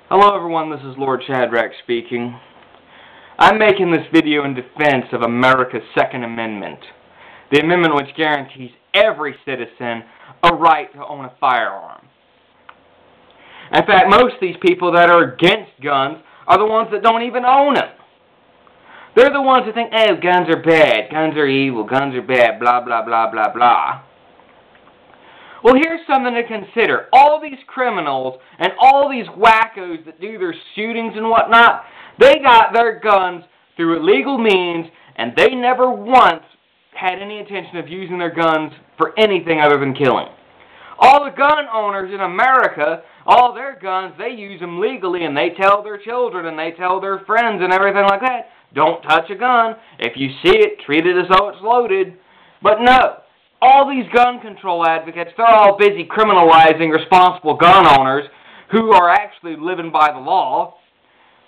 Hello everyone, this is Lord Shadrach speaking. I'm making this video in defense of America's Second Amendment, the amendment which guarantees every citizen a right to own a firearm. In fact, most of these people that are against guns are the ones that don't even own them. They're the ones who think, oh, guns are bad, guns are evil, guns are bad, blah, blah, blah, blah, blah. Well, here's something to consider. All these criminals and all these wackos that do their shootings and whatnot, they got their guns through illegal means, and they never once had any intention of using their guns for anything other than killing. All the gun owners in America, all their guns, they use them legally, and they tell their children and they tell their friends and everything like that, don't touch a gun. If you see it, treat it as though it's loaded. But no. All these gun control advocates, they're all busy criminalizing responsible gun owners who are actually living by the law,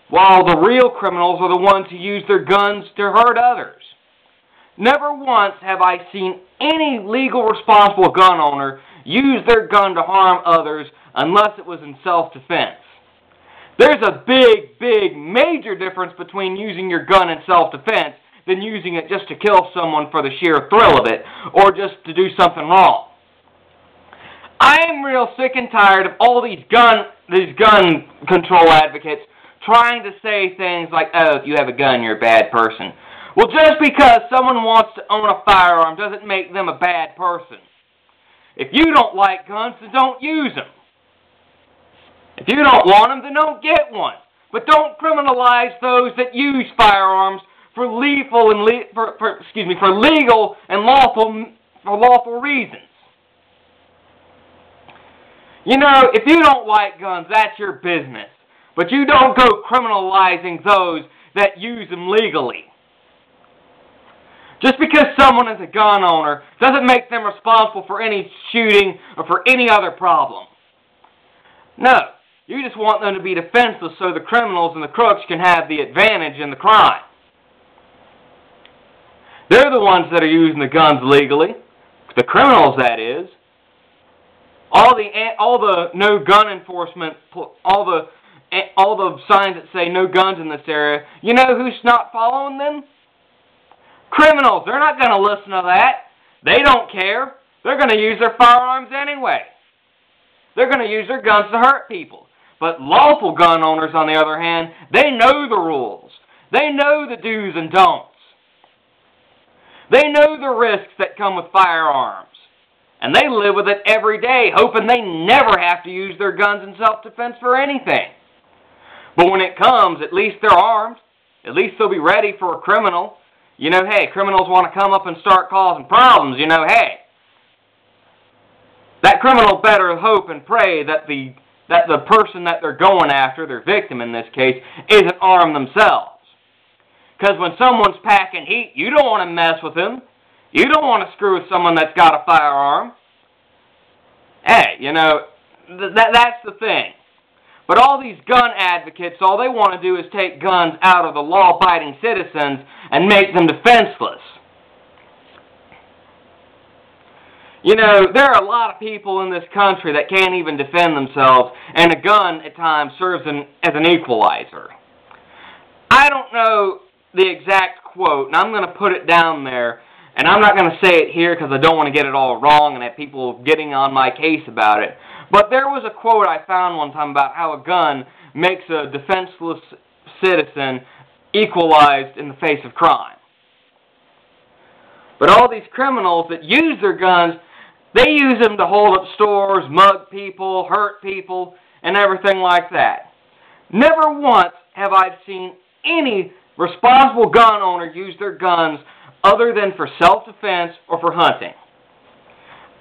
while the real criminals are the ones who use their guns to hurt others. Never once have I seen any legal responsible gun owner use their gun to harm others unless it was in self-defense. There's a big, major difference between using your gun in self-defense than using it just to kill someone for the sheer thrill of it, or just to do something wrong. I'm real sick and tired of all these gun control advocates trying to say things like, oh, if you have a gun, you're a bad person. Well, just because someone wants to own a firearm doesn't make them a bad person. If you don't like guns, then don't use them. If you don't want them, then don't get one. But don't criminalize those that use firearms for legal and lawful reasons. You know, if you don't like guns, that's your business. But you don't go criminalizing those that use them legally. Just because someone is a gun owner doesn't make them responsible for any shooting or for any other problem. No, you just want them to be defenseless so the criminals and the crooks can have the advantage in the crime. They're the ones that are using the guns legally. The criminals, that is. All the no gun enforcement, all the signs that say no guns in this area, you know who's not following them? Criminals. They're not going to listen to that. They don't care. They're going to use their firearms anyway. They're going to use their guns to hurt people. But lawful gun owners, on the other hand, they know the rules. They know the do's and don'ts. They know the risks that come with firearms, and they live with it every day, hoping they never have to use their guns in self-defense for anything. But when it comes, at least they're armed. At least they'll be ready for a criminal. You know, hey, criminals want to come up and start causing problems. You know, hey, that criminal better hope and pray that the person that they're going after, their victim in this case, isn't armed themselves. Because when someone's packing heat, you don't want to mess with them. You don't want to screw with someone that's got a firearm. Hey, you know, that's the thing. But all these gun advocates, all they want to do is take guns out of the law-abiding citizens and make them defenseless. You know, there are a lot of people in this country that can't even defend themselves, and a gun at times serves as an equalizer. I don't know the exact quote, and I'm going to put it down there, and I'm not going to say it here because I don't want to get it all wrong and have people getting on my case about it. But there was a quote I found one time about how a gun makes a defenseless citizen equalized in the face of crime. But all these criminals that use their guns, they use them to hold up stores, mug people, hurt people, and everything like that. Never once have I seen any responsible gun owner use their guns other than for self-defense or for hunting.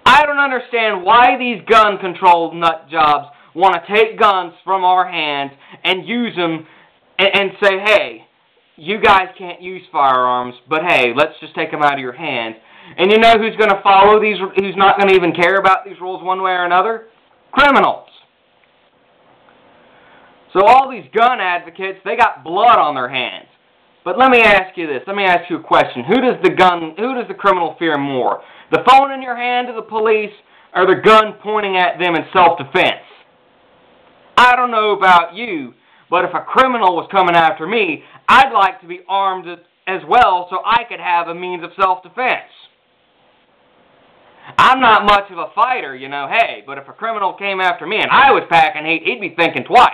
I don't understand why these gun control nut jobs want to take guns from our hands and use them and say, hey, you guys can't use firearms, but hey, let's just take them out of your hands. And you know who's going to follow these, who's not going to even care about these rules one way or another? Criminals. So all these gun advocates, they got blood on their hands. But let me ask you this. Let me ask you a question. Who does the criminal fear more? The phone in your hand to the police or the gun pointing at them in self-defense? I don't know about you, but if a criminal was coming after me, I'd like to be armed as well so I could have a means of self-defense. I'm not much of a fighter, you know, hey, but if a criminal came after me and I was packing heat, he'd be thinking twice.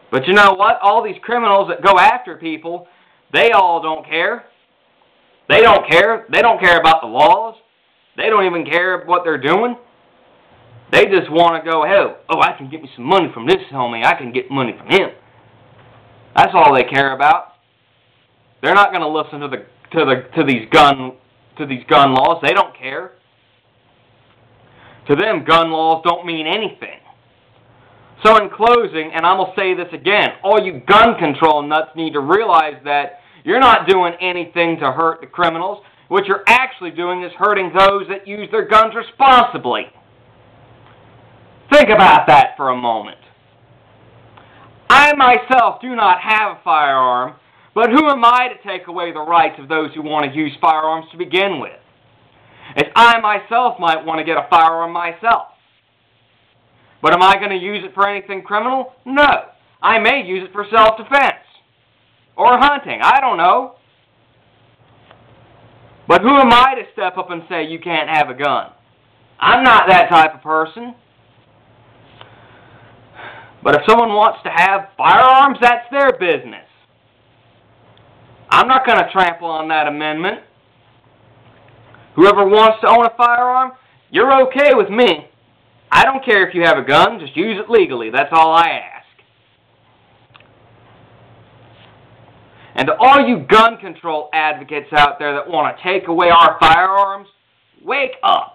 But you know what? All these criminals that go after people, they all don't care. They don't care. They don't care about the laws. They don't even care what they're doing. They just want to go, oh, I can get me some money from this homie. I can get money from him. That's all they care about. They're not going to listen to these gun laws. They don't care. To them, gun laws don't mean anything. So in closing, and I'm going to say this again, all you gun control nuts need to realize that you're not doing anything to hurt the criminals. What you're actually doing is hurting those that use their guns responsibly. Think about that for a moment. I myself do not have a firearm, but who am I to take away the rights of those who want to use firearms to begin with? As I myself might want to get a firearm myself. But am I going to use it for anything criminal? No. I may use it for self-defense. Or hunting. I don't know. But who am I to step up and say you can't have a gun? I'm not that type of person. But if someone wants to have firearms, that's their business. I'm not going to trample on that amendment. Whoever wants to own a firearm, you're okay with me. I don't care if you have a gun, just use it legally. That's all I ask. And to all you gun control advocates out there that want to take away our firearms, wake up.